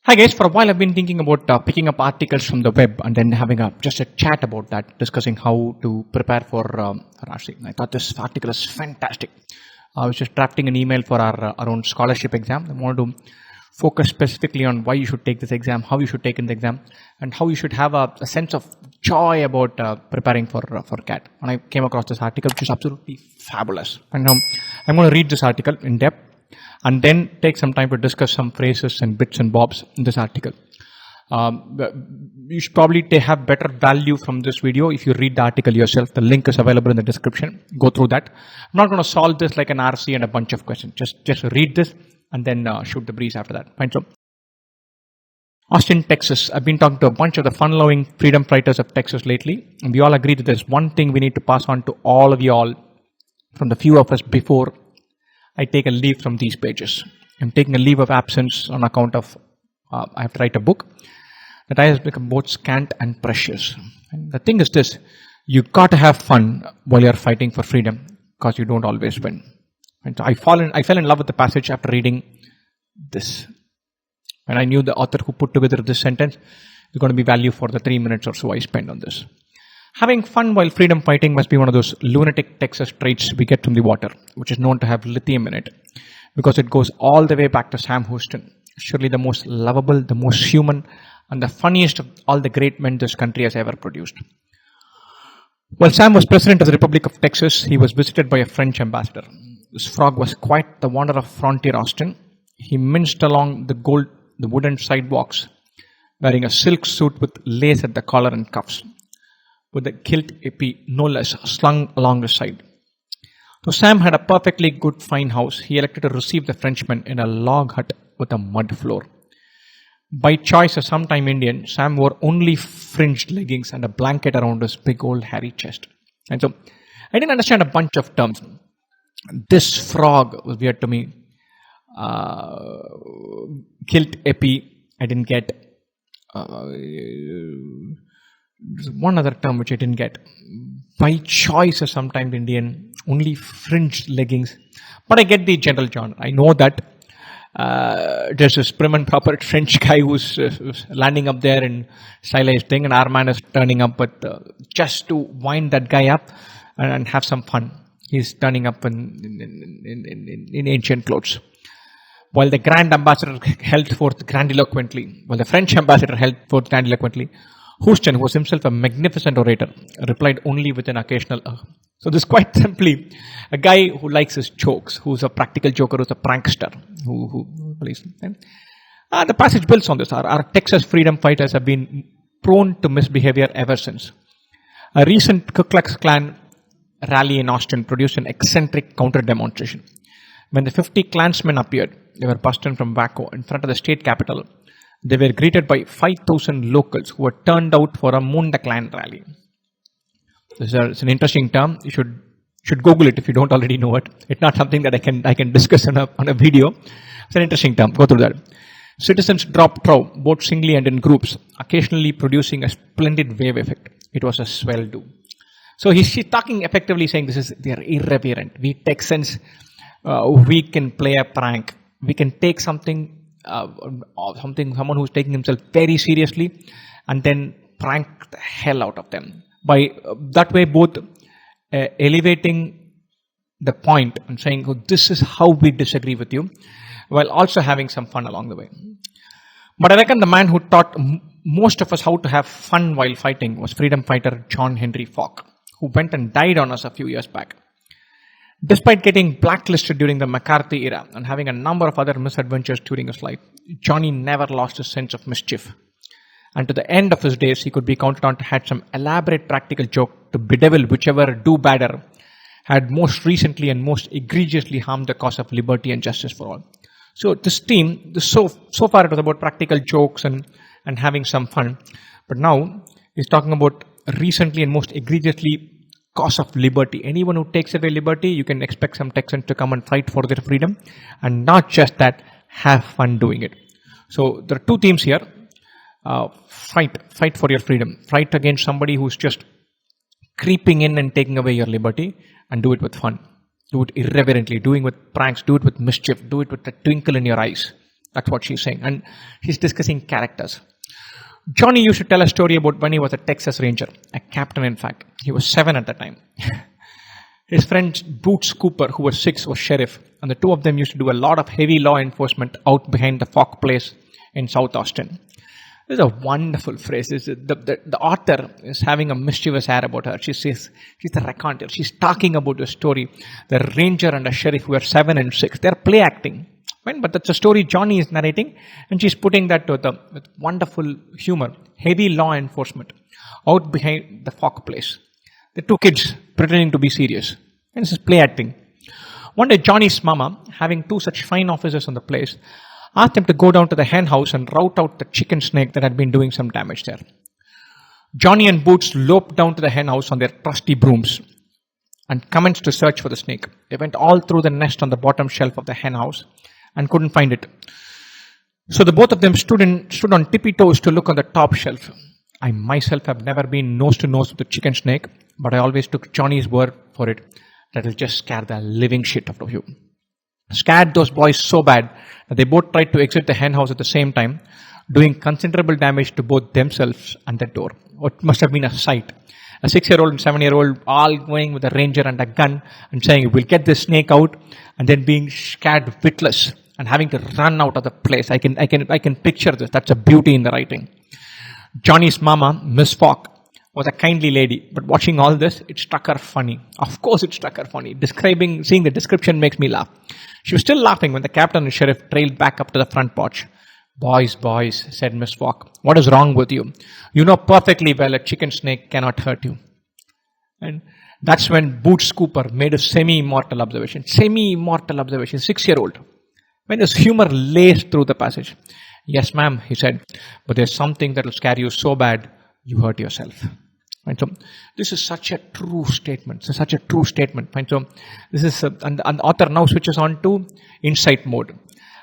Hi guys, for a while I've been thinking about picking up articles from the web and then having just a chat about that, discussing how to prepare for RC. I thought this article is fantastic. I was just drafting an email for our own scholarship exam. I wanted to focus specifically on why you should take this exam, how you should take in the exam, and how you should have a sense of joy about preparing for CAT. And I came across this article, which is absolutely fabulous. And I'm going to read this article in depth and then take some time to discuss some phrases and bits and bobs in this article. You should probably have better value from this video if you read the article yourself. The link is available in the description. Go through that. I'm not going to solve this like an RC and a bunch of questions. Just read this and then shoot the breeze after that. Fine. So, Austin, Texas. I've been talking to a bunch of the fun-loving freedom fighters of Texas lately, and we all agree that there's one thing we need to pass on to all of you all from the few of us before I take a leave from these pages. I'm taking a leave of absence on account of I have to write a book that has become both scant and precious. And the thing is this, you got to have fun while you're fighting for freedom because you don't always win. And so I fell in love with the passage after reading this. And I knew the author who put together this sentence is going to be value for the 3 minutes or so I spend on this. Having fun while freedom fighting must be one of those lunatic Texas traits we get from the water, which is known to have lithium in it, because it goes all the way back to Sam Houston, surely the most lovable, the most human, and the funniest of all the great men this country has ever produced. While Sam was president of the Republic of Texas, he was visited by a French ambassador. This frog was quite the wonder of frontier Austin. He minced along the wooden sidewalks, wearing a silk suit with lace at the collar and cuffs, with a kilt epi, no less, slung along the side. So Sam had a perfectly good fine house. He elected to receive the Frenchman in a log hut with a mud floor. By choice, a sometime Indian, Sam wore only fringed leggings and a blanket around his big old hairy chest. And so I didn't understand a bunch of terms. This frog was weird to me. Kilt epi, I didn't get. There's one other term which I didn't get. By choice, sometimes Indian, only fringed leggings. But I get the general genre. I know that there's this prim and proper French guy who's landing up there in stylized thing, and our man is turning up with just to wind that guy up and have some fun. He's turning up in ancient clothes. While the Grand Ambassador held forth grandiloquently, while the French Ambassador held forth grandiloquently, Houston, who was himself a magnificent orator, replied only with an occasional So this is quite simply a guy who likes his jokes, who's a practical joker, who's a prankster, who believes. The passage builds on this. Our Texas freedom fighters have been prone to misbehavior ever since. A recent Ku Klux Klan rally in Austin produced an eccentric counter-demonstration. When the 50 Klansmen appeared, they were busted from Waco in front of the state capitol. They were greeted by 5,000 locals who were turned out for a Moon the Clan rally. It's an interesting term. You should Google it if you don't already know it. It's not something that I can discuss on a video. It's an interesting term. Go through that. Citizens dropped trow, both singly and in groups, occasionally producing a splendid wave effect. It was a swell do. So he's talking effectively saying they are irreverent. We Texans, we can play a prank. We can take someone who's taking himself very seriously and then prank the hell out of them. By that way, both elevating the point and saying, oh, this is how we disagree with you, while also having some fun along the way. But I reckon the man who taught most of us how to have fun while fighting was freedom fighter John Henry Falk, who went and died on us a few years back. Despite getting blacklisted during the McCarthy era and having a number of other misadventures during his life, Johnny never lost his sense of mischief. And to the end of his days, he could be counted on to have some elaborate practical joke to bedevil whichever do-badder had most recently and most egregiously harmed the cause of liberty and justice for all. So this team, so far it was about practical jokes and having some fun. But now he's talking about recently and most egregiously cause of liberty. Anyone who takes away liberty, you can expect some Texans to come and fight for their freedom. And not just that, have fun doing it. So there are two themes here. Fight for your freedom. Fight against somebody who's just creeping in and taking away your liberty, and do it with fun. Do it irreverently, do it with pranks, do it with mischief, do it with a twinkle in your eyes. That's what she's saying. And she's discussing characters. Johnny used to tell a story about when he was a Texas Ranger, a captain in fact. He was 7 at the time. His friend Boots Cooper, who was 6, was sheriff. And the two of them used to do a lot of heavy law enforcement out behind the VARC place in South Austin. This is a wonderful phrase. The author is having a mischievous air about her. She says, she's the raconteur. She's talking about the story. The ranger and the sheriff who are 7 and 6. They're play acting. Fine, but that's a story Johnny is narrating, and she's putting that with wonderful humor. Heavy law enforcement out behind the VARC place. The two kids pretending to be serious. And this is play acting. One day, Johnny's mama, having 2 such fine officers on the place, asked him to go down to the hen house and rout out the chicken snake that had been doing some damage there. Johnny and Boots loped down to the hen house on their trusty brooms and commenced to search for the snake. They went all through the nest on the bottom shelf of the hen house and couldn't find it. So the both of them stood on tippy toes to look on the top shelf. I myself have never been nose to nose with the chicken snake, but I always took Johnny's word for it that it'll just scare the living shit out of you. Scared those boys so bad that they both tried to exit the hen house at the same time, doing considerable damage to both themselves and the door. What must have been a sight. A 6-year-old and 7-year-old all going with a ranger and a gun and saying, we'll get this snake out, and then being scared witless and having to run out of the place. I can picture this. That's a beauty in the writing. Johnny's mama, Miss Falk, was a kindly lady, but watching all this, it struck her funny. Of course it struck her funny. Seeing the description makes me laugh. She was still laughing when the captain and sheriff trailed back up to the front porch. Boys, said Miss Falk, what is wrong with you? You know perfectly well a chicken snake cannot hurt you. And that's when Boots Cooper made a semi-immortal observation. 6-year-old. When his humor laced through the passage. Yes, ma'am, he said, but there's something that will scare you so bad, you hurt yourself. Right, so this is such a true statement. Right, so this is, and the author now switches on to insight mode.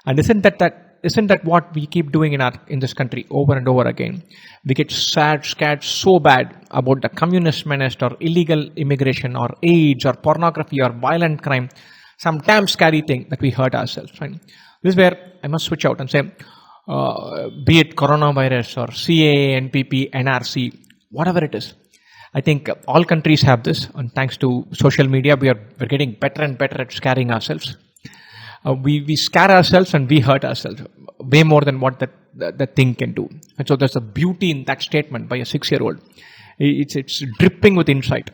And isn't that what we keep doing in this country over and over again? We get scared so bad about the communist menace or illegal immigration or AIDS or pornography or violent crime, some damn scary thing that we hurt ourselves. Right? This is where I must switch out and say, be it coronavirus or CAA, NPP, NRC, whatever it is. I think all countries have this, and thanks to social media, we're getting better and better at scaring ourselves. We scare ourselves and we hurt ourselves way more than what that thing can do. And so there's a beauty in that statement by a 6-year-old. It's dripping with insight.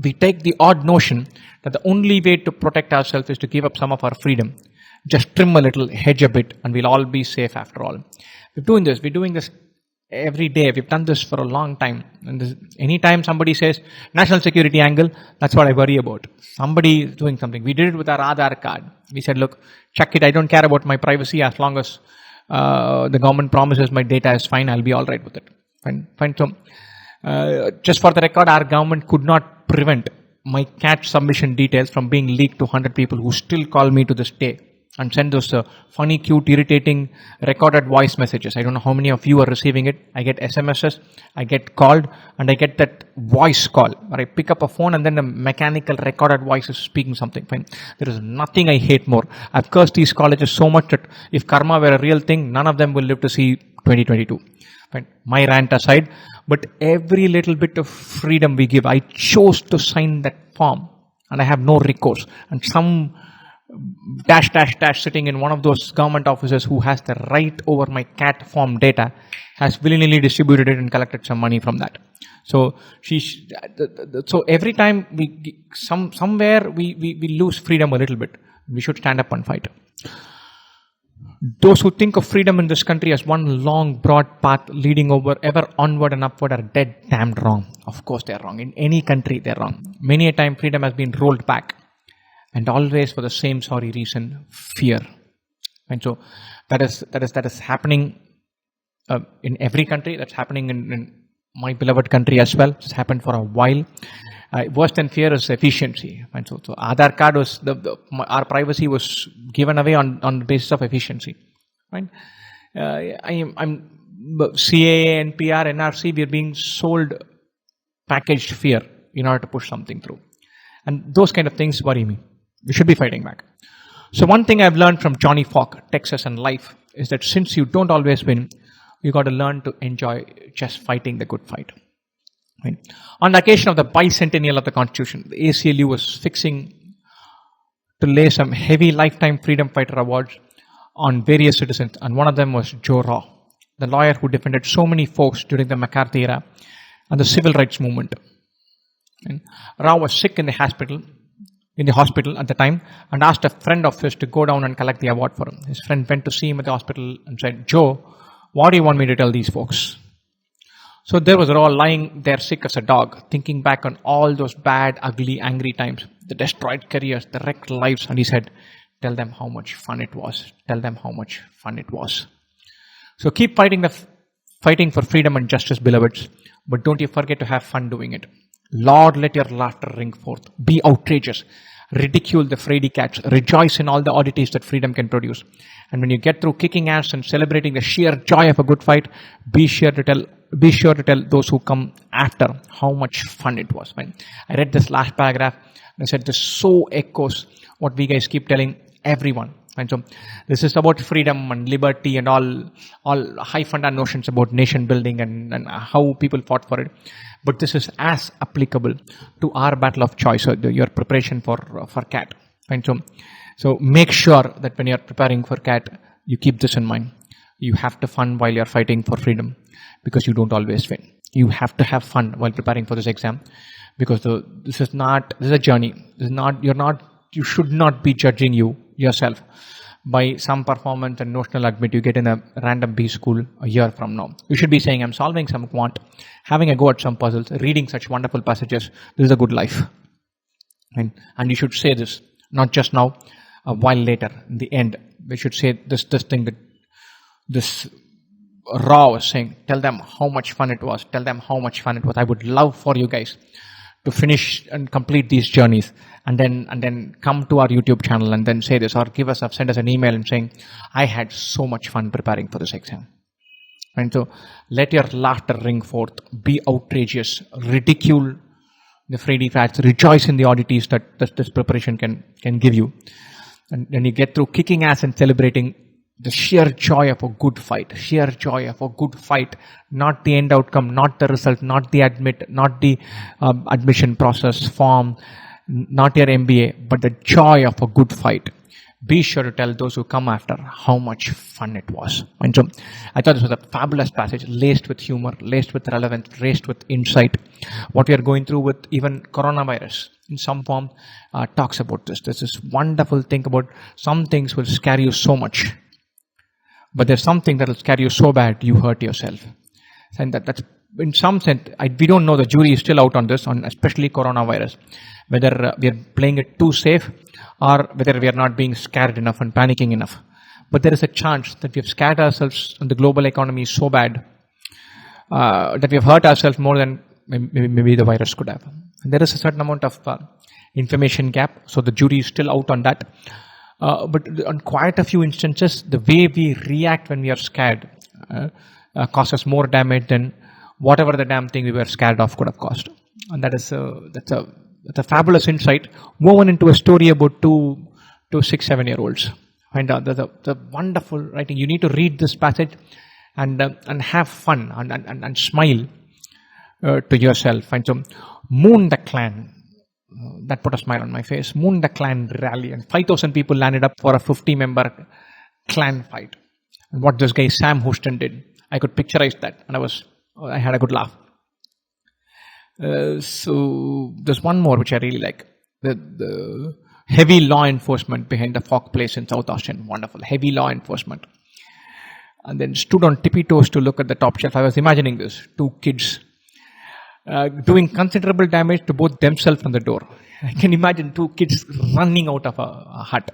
We take the odd notion that the only way to protect ourselves is to give up some of our freedom. Just trim a little, hedge a bit, and we'll all be safe after all. We're doing this every day. We've done this for a long time. And anytime somebody says national security angle, that's what I worry about. Somebody is doing something. We did it with our Aadhaar card. We said, look, check it. I don't care about my privacy as long as the government promises my data is fine. I'll be all right with it. Fine. So, just for the record, our government could not prevent my cat submission details from being leaked to 100 people who still call me to this day and send those funny, cute, irritating recorded voice messages. I don't know how many of you are receiving it. I get SMSs, I get called, and I get that voice call where I pick up a phone and then the mechanical recorded voice is speaking something. Fine. There is nothing I hate more. I've cursed these colleges so much that if karma were a real thing, none of them will live to see 2022. Fine. My rant aside, but every little bit of freedom we give, I chose to sign that form and I have no recourse. And some -- sitting in one of those government offices who has the right over my cat form data has willingly distributed it and collected some money from that. So so every time somewhere we lose freedom a little bit. We should stand up and fight. Those who think of freedom in this country as one long, broad path leading ever onward and upward are dead damned wrong. Of course they are wrong. In any country they are wrong. Many a time freedom has been rolled back. And always for the same sorry reason, fear. And so that is happening in every country. That's happening in my beloved country as well. It's happened for a while. Worse than fear is efficiency. And so Aadhaar card was our privacy was given away on the basis of efficiency. Right? I'm CAA, NPR, NRC. We are being sold packaged fear in order to push something through, and those kind of things worry me. We should be fighting back. So one thing I've learned from Johnny Falk, Texas and life, is that since you don't always win, you got to learn to enjoy just fighting the good fight. Right? On the occasion of the bicentennial of the Constitution, the ACLU was fixing to lay some heavy lifetime freedom fighter awards on various citizens, and one of them was Joe Raw, the lawyer who defended so many folks during the McCarthy era and the civil rights movement. And Rao was sick in the hospital at the time, and asked a friend of his to go down and collect the award for him. His friend went to see him at the hospital and said, "Joe, what do you want me to tell these folks?" So there was Rao lying there sick as a dog, thinking back on all those bad, ugly, angry times, the destroyed careers, the wrecked lives, and he said, "Tell them how much fun it was. Tell them how much fun it was." So keep fighting for freedom and justice, beloveds, but don't you forget to have fun doing it. Lord, let your laughter ring forth. Be outrageous. Ridicule the fraidy cats. Rejoice in all the oddities that freedom can produce. And when you get through kicking ass and celebrating the sheer joy of a good fight, be sure to tell those who come after how much fun it was. I read this last paragraph and I said, this so echoes what we guys keep telling everyone. And so this is about freedom and liberty and all high funda notions about nation building and how people fought for it. But this is as applicable to our battle of choice, or your preparation for CAT. And so make sure that when you're preparing for CAT, you keep this in mind. You have to fun while you're fighting for freedom, because you don't always win. You have to have fun while preparing for this exam, because this is a journey. You should not be judging yourself by some performance and notional admit you get in a random B school a year from now. You should be saying, I'm solving some quant, having a go at some puzzles, reading such wonderful passages. This is a good life. And you should say this, not just now, a while later, in the end. We should say this thing that this Raw was saying, tell them how much fun it was. Tell them how much fun it was. I would love for you guys to finish and complete these journeys, and then come to our YouTube channel and then say this, or send us an email and saying, I had so much fun preparing for this exam. And so let your laughter ring forth. Be outrageous. Ridicule the fraidy facts. Rejoice in the oddities that this preparation can give you. And then you get through kicking ass and celebrating the sheer joy of a good fight. Sheer joy of a good fight. Not the end outcome, not the result, not the admission process form, not your MBA, but the joy of a good fight. Be sure to tell those who come after how much fun it was. And so I thought this was a fabulous passage, laced with humor, laced with relevance, laced with insight. What we are going through with even coronavirus in some form talks about this. There's this wonderful thing about some things will scare you so much, but there's something that will scare you so bad you hurt yourself. And that's in some sense, we don't know, the jury is still out on this, on especially coronavirus, whether we are playing it too safe or whether we are not being scared enough and panicking enough. But there is a chance that we have scared ourselves and the global economy so bad that we have hurt ourselves more than maybe the virus could have. And there is a certain amount of information gap, so the jury is still out on that. But on quite a few instances, the way we react when we are scared causes more damage than whatever the damn thing we were scared of could have caused. And that's a fabulous insight woven into a story about two 6-7-year-olds. And the wonderful writing. You need to read this passage and have fun and smile to yourself. And so, Moon the Clan. That put a smile on my face. Moon the Clan rally, and 5,000 people landed up for a 50-member clan fight. And what this guy Sam Houston did, I could picturize that, and I had a good laugh. So there's one more which I really like. The heavy law enforcement behind the Falk Place in South Austin. Wonderful. Heavy law enforcement. And then stood on tippy toes to look at the top shelf. I was imagining this. 2 kids doing considerable damage to both themselves and the door. I can imagine 2 kids running out of a hut.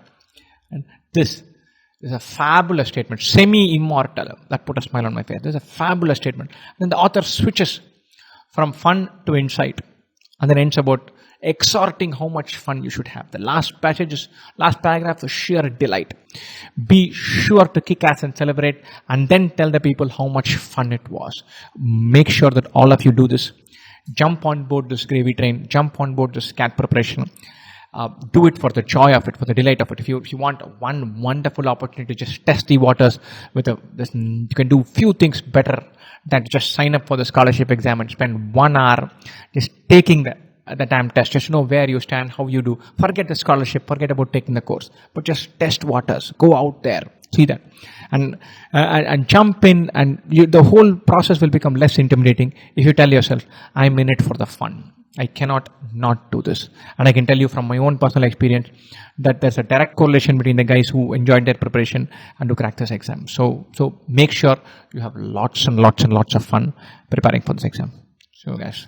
And this is a fabulous statement. Semi-immortal. That put a smile on my face. This is a fabulous statement. Then the author switches from fun to insight, and then ends about exhorting how much fun you should have. The last paragraph is sheer delight. Be sure to kick ass and celebrate, and then tell the people how much fun it was. Make sure that all of you do this. Jump on board this gravy train. Jump on board this CAT preparation. Do it for the joy of it, for the delight of it. If you want one wonderful opportunity to just test the waters you can do few things better than to just sign up for the scholarship exam and spend 1 hour just taking the damn test, just to know where you stand, how you do. Forget the scholarship, forget about taking the course, but just test waters. Go out there, see that, and jump in, and the whole process will become less intimidating if you tell yourself, I'm in it for the fun. I cannot not do this. And I can tell you from my own personal experience that there's a direct correlation between the guys who enjoyed their preparation and who crack this exam. So make sure you have lots and lots and lots of fun preparing for this exam. So guys.